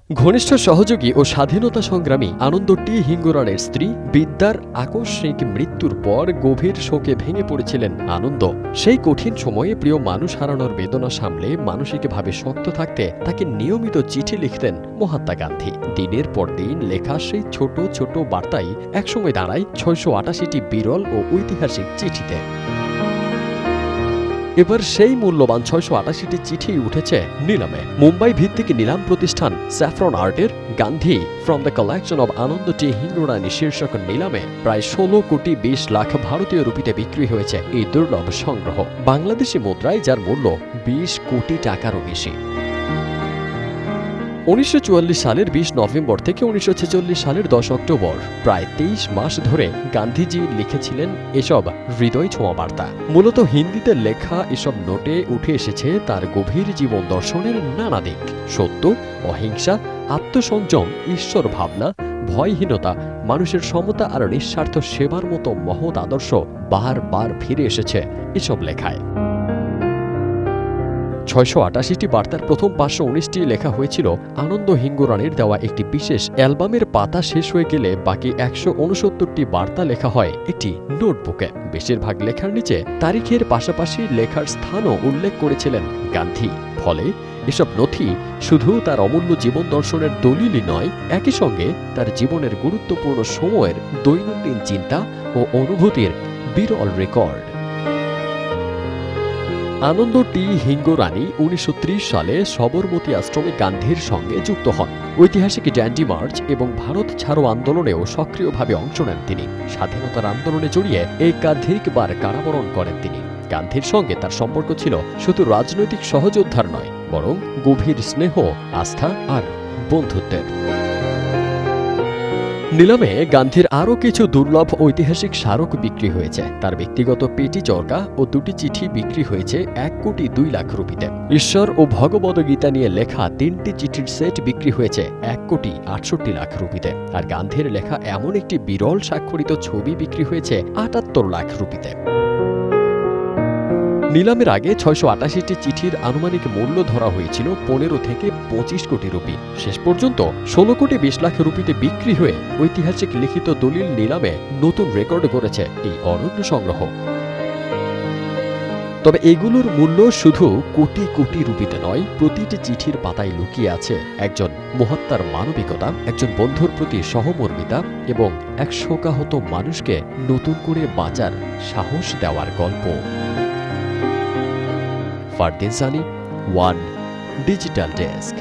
ঘনিষ্ঠ সহযোগী ও স্বাধীনতা সংগ্রামী আনন্দ টি হিঙ্গুরানের স্ত্রী বিদ্যার আকস্মিক মৃত্যুর পর গভীর শোকে ভেঙে পড়েছিলেন আনন্দ। সেই কঠিন সময়ে প্রিয় মানুষ হারানোর বেদনা সামলে মানসিকভাবে শক্ত থাকতে তাকে নিয়মিত চিঠি লিখতেন মহাত্মা গান্ধী। দিনের পর দিন লেখা সেই ছোট ছোট বার্তাই একসময় দাঁড়ায় ৬৮৮টি বিরল ও ঐতিহাসিক চিঠিতে। এবার সেই মূল্যবান ৬৮৮টি চিঠি উঠেছে নিলামে। মুম্বাই ভিত্তিক নিলাম প্রতিষ্ঠান স্যাফরন আর্টের Gandhi from the collection of Anand T Hingorani শীর্ষক নিলামে প্রায় ১৬ কোটি ২০ লাখ ভারতীয় রুপিতে বিক্রি হয়েছে এই দুর্লভ সংগ্রহ, বাংলাদেশি মুদ্রায় যার মূল্য ২০ কোটি টাকারও বেশি। ১৯৪৪ সালের ২০ নভেম্বর থেকে ১৯৪৬ সালের ১০ অক্টোবর প্রায় ২৩ মাস ধরে গান্ধীজি লিখেছিলেন এসব হৃদয় ছোঁয়া বার্তা। মূলত হিন্দিতে লেখা এসব নোটে উঠে এসেছে তার গভীর জীবন দর্শনের নানা দিক। সত্য, অহিংসা, আত্মসংযম, ঈশ্বর ভাবনা, ভয়হীনতা, মানুষের সমতা আর নিঃস্বার্থ সেবার মতো মহৎ আদর্শ বারবার ফিরে এসেছে এসব লেখায়। ৬৮৮টি বার্তার প্রথম ৫১৯টি লেখা হয়েছিল আনন্দ হিঙ্গুরানের দেওয়া একটি বিশেষ অ্যালবামের পাতা শেষ হয়ে গেলে বাকি ১৬৯টি বার্তা লেখা হয় একটি নোটবুকে। বেশিরভাগ লেখার নিচে তারিখের পাশাপাশি লেখার স্থানও উল্লেখ করেছিলেন গান্ধী। ফলে এসব নথি শুধু তার অমূল্য জীবন দর্শনের দলিলই নয়, একই সঙ্গে তার জীবনের গুরুত্বপূর্ণ সময়ের দৈনন্দিন চিন্তা ও অনুভূতির বিরল রেকর্ড। আনন্দ টি হিঙ্গুরানি ১৯৩০ সালে সবরমতী আশ্রমে গান্ধীর সঙ্গে যুক্ত হন। ঐতিহাসিক ড্যান্ডি মার্চ এবং ভারত ছাড়ো আন্দোলনেও সক্রিয়ভাবে অংশ নেন তিনি। স্বাধীনতার আন্দোলনে জড়িয়ে একাধিকবার কারাবরণ করেন তিনি। গান্ধীর সঙ্গে তার সম্পর্ক ছিল শুধু রাজনৈতিক সহযোদ্ধার নয়, বরং গভীর স্নেহ, আস্থা আর বন্ধুত্বের। নিলামে গান্ধীর আরও কিছু দুর্লভ ঐতিহাসিক স্মারক বিক্রি হয়েছে। তার ব্যক্তিগত পেটি চরকা ও দুটি চিঠি বিক্রি হয়েছে ১ কোটি ২ লাখ রুপিতে। ঈশ্বর ও ভগবদ গীতা নিয়ে লেখা ৩টি চিঠির সেট বিক্রি হয়েছে ১ কোটি ৬৮ লাখ রুপিতে। আর গান্ধীর লেখা এমন একটি বিরল স্বাক্ষরিত ছবি বিক্রি হয়েছে ৭৮ লাখ রুপিতে। নিলামের আগে ৬৮৮টি চিঠির আনুমানিক মূল্য ধরা হয়েছিল ১৫ থেকে ২৫ কোটি রুপি। শেষ পর্যন্ত ১৬ কোটি ২০ লাখ রুপিতে বিক্রি হয়ে ঐতিহাসিক লিখিত দলিল নিলামে নতুন রেকর্ড করেছে এই অনন্য সংগ্রহ। তবে এগুলোর মূল্য শুধু কোটি কোটি রুপিতে নয়, প্রতিটি চিঠির পাতায় লুকিয়ে আছে একজন মহাত্মার মানবিকতা, একজন বন্ধুর প্রতি সহমর্মিতা এবং এক শোকাহত মানুষকে নতুন করে বাঁচার সাহস দেওয়ার গল্প। Fardin Sunny, one digital desk.